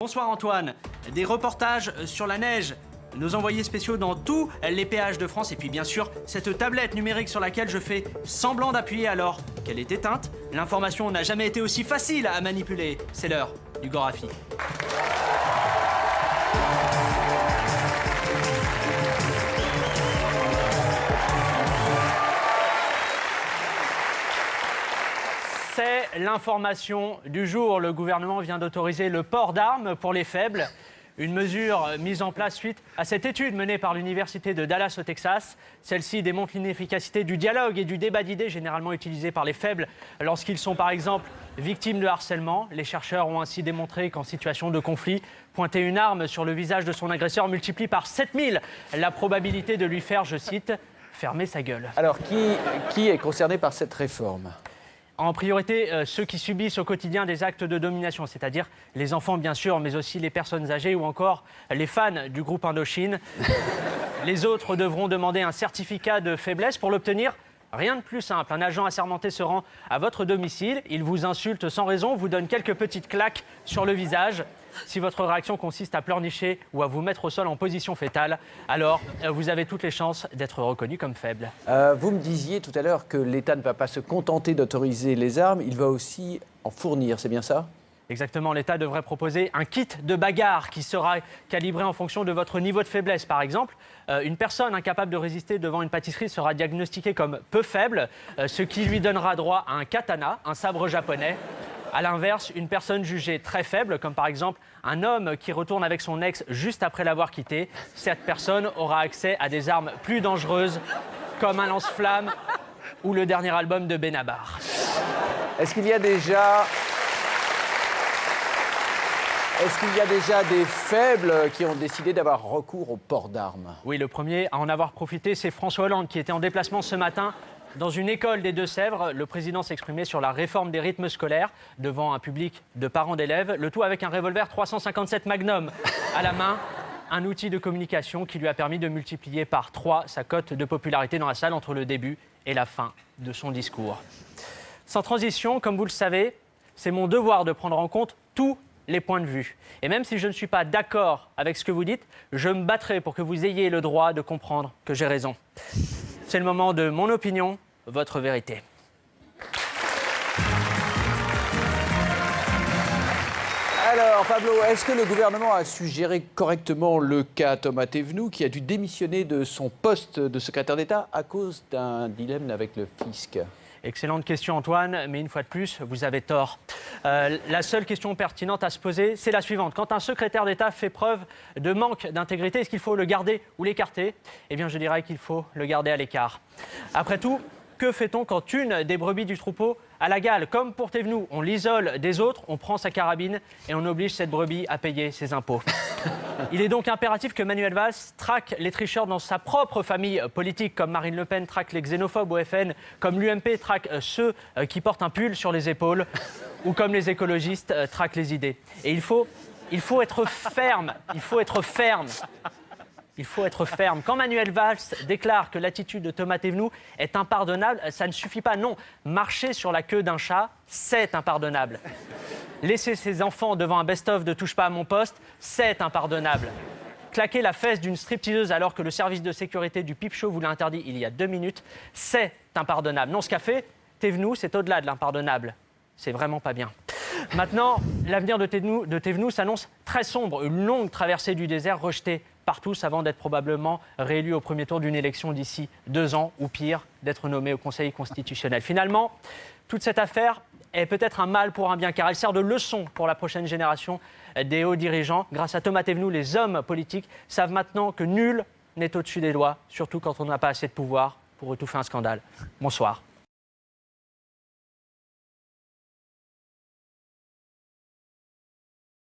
Bonsoir Antoine. Des reportages sur la neige, nos envoyés spéciaux dans tous les péages de France et puis bien sûr cette tablette numérique sur laquelle je fais semblant d'appuyer alors qu'elle est éteinte. L'information n'a jamais été aussi facile à manipuler. C'est l'heure du Gorafi. C'est l'information du jour. Le gouvernement vient d'autoriser le port d'armes pour les faibles. Une mesure mise en place suite à cette étude menée par l'université de Dallas au Texas. Celle-ci démontre l'inefficacité du dialogue et du débat d'idées généralement utilisés par les faibles lorsqu'ils sont par exemple victimes de harcèlement. Les chercheurs ont ainsi démontré qu'en situation de conflit, pointer une arme sur le visage de son agresseur multiplie par 7000 la probabilité de lui faire, je cite, « fermer sa gueule ». Alors, qui est concerné par cette réforme ? En priorité, ceux qui subissent au quotidien des actes de domination, c'est-à-dire les enfants bien sûr, mais aussi les personnes âgées ou encore les fans du groupe Indochine. Les autres devront demander un certificat de faiblesse pour l'obtenir. Rien de plus simple, un agent assermenté se rend à votre domicile, il vous insulte sans raison, vous donne quelques petites claques sur le visage. Si votre réaction consiste à pleurnicher ou à vous mettre au sol en position fétale, alors vous avez toutes les chances d'être reconnu comme faible. Vous me disiez tout à l'heure que l'État ne va pas se contenter d'autoriser les armes, il va aussi en fournir, c'est bien ça ? Exactement, l'État devrait proposer un kit de bagarre qui sera calibré en fonction de votre niveau de faiblesse. Par exemple, une personne incapable de résister devant une pâtisserie sera diagnostiquée comme peu faible, ce qui lui donnera droit à un katana, un sabre japonais. A l'inverse, une personne jugée très faible, comme par exemple un homme qui retourne avec son ex juste après l'avoir quitté, cette personne aura accès à des armes plus dangereuses, comme un lance-flamme ou le dernier album de Benabar. Est-ce qu'il y a déjà des faibles qui ont décidé d'avoir recours au port d'armes ? Oui, le premier à en avoir profité, c'est François Hollande qui était en déplacement ce matin dans une école des Deux-Sèvres. Le président s'exprimait sur la réforme des rythmes scolaires devant un public de parents d'élèves, le tout avec un revolver 357 Magnum à la main, un outil de communication qui lui a permis de multiplier par 3 sa cote de popularité dans la salle entre le début et la fin de son discours. Sans transition, comme vous le savez, c'est mon devoir de prendre en compte tous les points de vue. Et même si je ne suis pas d'accord avec ce que vous dites, je me battrai pour que vous ayez le droit de comprendre que j'ai raison. C'est le moment de mon opinion, votre vérité. Alors, Pablo, est-ce que le gouvernement a su gérer correctement le cas Thomas Thévenoud, qui a dû démissionner de son poste de secrétaire d'État à cause d'un dilemme avec le fisc ? Excellente question, Antoine, mais une fois de plus, vous avez tort. La seule question pertinente à se poser, c'est la suivante. Quand un secrétaire d'État fait preuve de manque d'intégrité, est-ce qu'il faut le garder ou l'écarter ? Eh bien, je dirais qu'il faut le garder à l'écart. Après tout, que fait-on quand une des brebis du troupeau a la gale ? Comme pour Thévenoud, on l'isole des autres, on prend sa carabine et on oblige cette brebis à payer ses impôts. Il est donc impératif que Manuel Valls traque les tricheurs dans sa propre famille politique, comme Marine Le Pen traque les xénophobes au FN, comme l'UMP traque ceux qui portent un pull sur les épaules, ou comme les écologistes traquent les idées. Et il faut être ferme, il faut être ferme. Il faut être ferme. Quand Manuel Valls déclare que l'attitude de Thomas Thévenoud est impardonnable, ça ne suffit pas. Non, marcher sur la queue d'un chat, c'est impardonnable. Laisser ses enfants devant un best-of de Touche pas à mon poste, c'est impardonnable. Claquer la fesse d'une stripteaseuse alors que le service de sécurité du Peep Show vous l'a interdit il y a 2 minutes, c'est impardonnable. Non, ce qu'a fait Thévenoud, c'est au-delà de l'impardonnable. C'est vraiment pas bien. Maintenant, l'avenir de Thévenoud s'annonce très sombre. Une longue traversée du désert rejetée par tous avant d'être probablement réélu au premier tour d'une élection d'ici 2 ans, ou pire, d'être nommé au Conseil constitutionnel. Finalement, toute cette affaire est peut-être un mal pour un bien, car elle sert de leçon pour la prochaine génération des hauts dirigeants. Grâce à Thomas Thévenoud, les hommes politiques savent maintenant que nul n'est au-dessus des lois, surtout quand on n'a pas assez de pouvoir pour étouffer un scandale. Bonsoir.